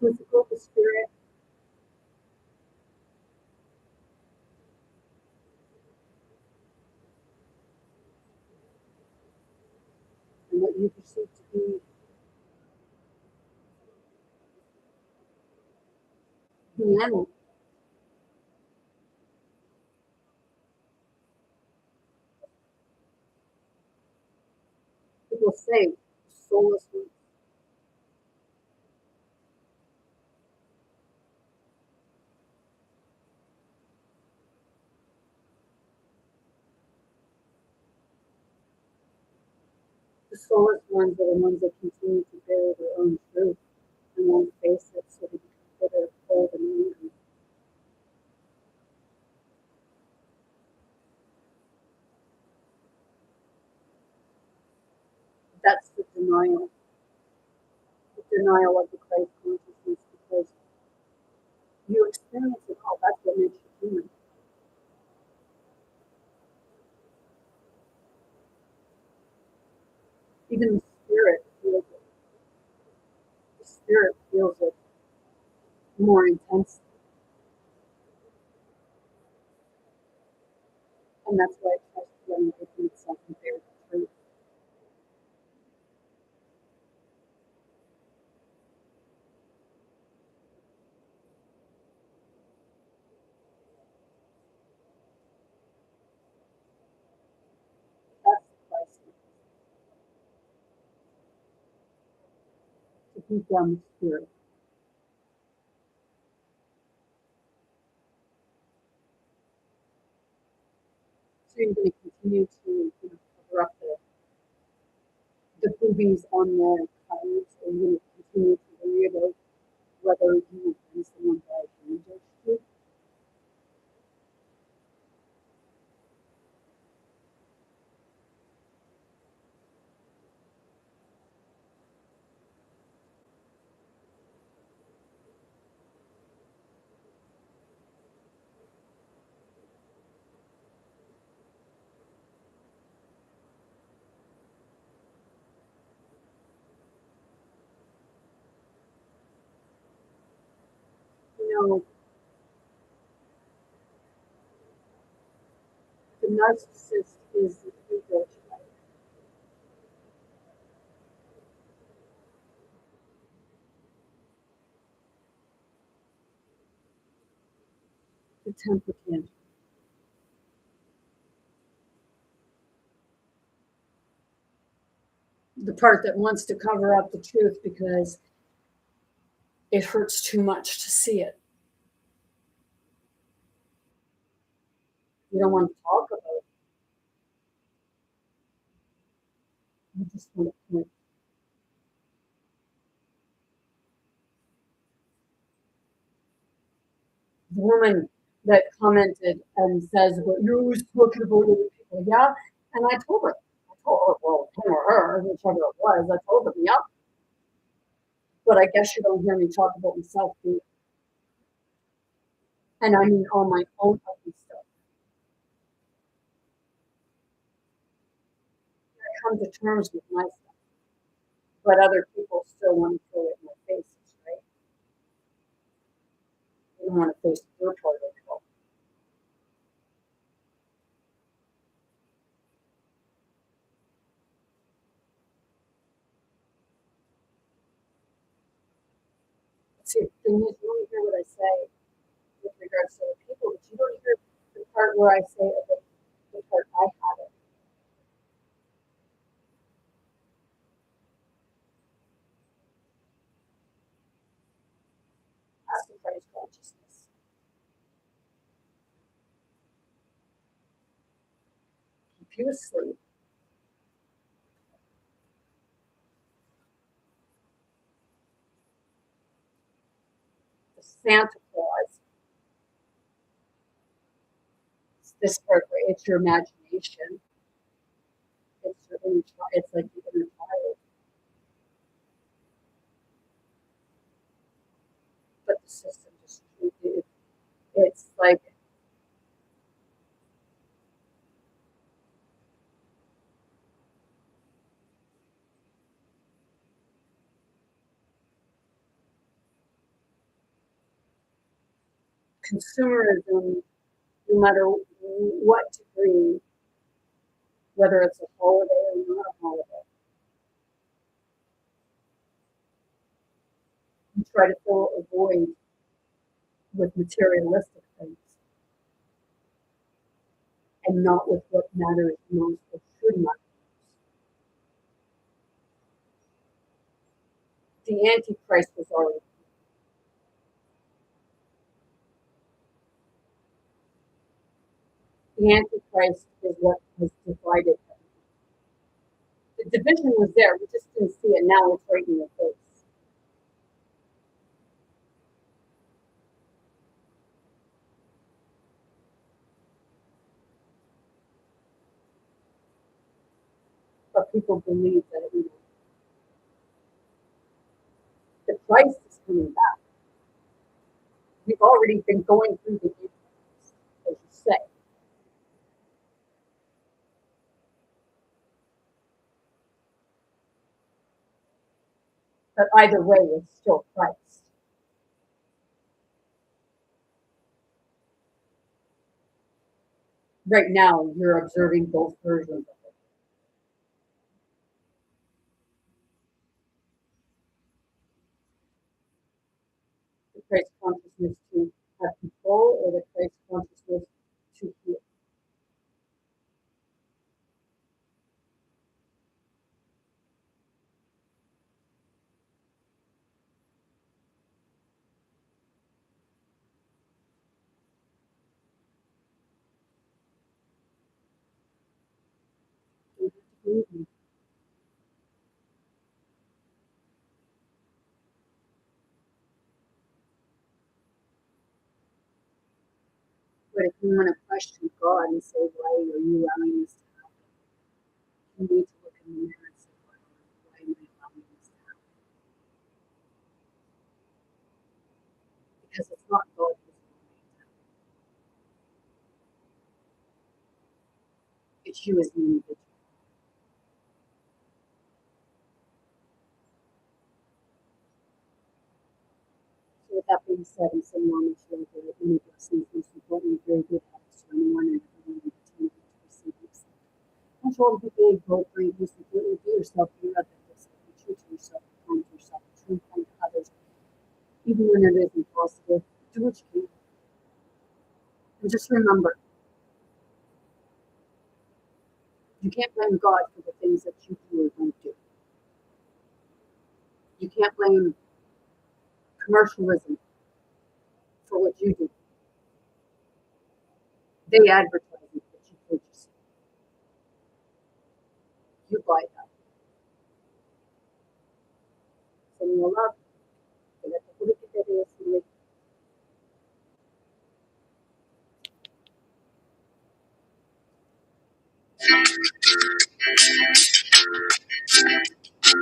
Physical, the spirit, and what you perceive to be the animal. People say soulless ones. The soulless ones are the ones that continue to bear their own truth and won't face it, so they become bitter, cold, and angry. That's the denial of the Christ consciousness, because you experience it all. That's what makes you human. Even the spirit feels it. The spirit feels it more intensely, and that's why it tries to run away from itself and bear the truth. That's the Christ to beat down the spirit. So you're going to continue to cover up the boobies on the cars, or you're going to continue to worry about whether you will bring someone back and judge you. how the narcissist is the ego tribe. The temper tantrum. The part that wants to cover up the truth because it hurts too much to see it. You don't want to talk about it. You just want to point. The woman that commented and says, well, you're always talking about other people. Yeah. And I told her, well, him or her, whichever it was, I told them, yeah. But I guess you don't hear me talk about myself, do you? And I mean all my own ugly stuff. I come to terms with my stuff, but other people still want to throw it in my faces, right? They don't want to face their part of it. See, the thing is, you only hear what I say with regards to other people, but you don't hear the part where I say about the part I had it. That's the Christ consciousness. Keep you asleep. The Santa Claus. It's this part where it's your imagination. It's your inner child. It's like the inner child. But the system just treated it. It's like consumerism, no matter what degree, whether it's a holiday or not a holiday. You try to fill a void with materialistic things and not with what matters most or should matter. The Antichrist was already. The Antichrist is what has divided them. The division was there, we just didn't see it. Now it's right in your face. But people believe that, the Christ is coming back. We've already been going through the Antichrist, as you say. But either way, it's still Christ. Right now, you're observing both versions of it. The Christ consciousness to have control or the Christ consciousness to heal. You have to believe me. But if you want to question God and say, why are you allowing this to happen? You need to look in the mirror and say, why am I allowing this to happen? Because it's not God who's allowing it to happen. It's you as an individual. So with that being he said, and send you on the show that many blessings, most importantly, very good habits to anyone and everyone in the team to receive these. Control the big, bold, brave, most importantly, be yourself, be authentic, be true to yourself, be kind to yourself, be true and kind to others, even when it isn't possible. Do what you can. And just remember, you can't blame God for the things that you do or don't do. You can't blame commercialism for what you do. They advertise it, but you purchase it. You buy that. Sending you love.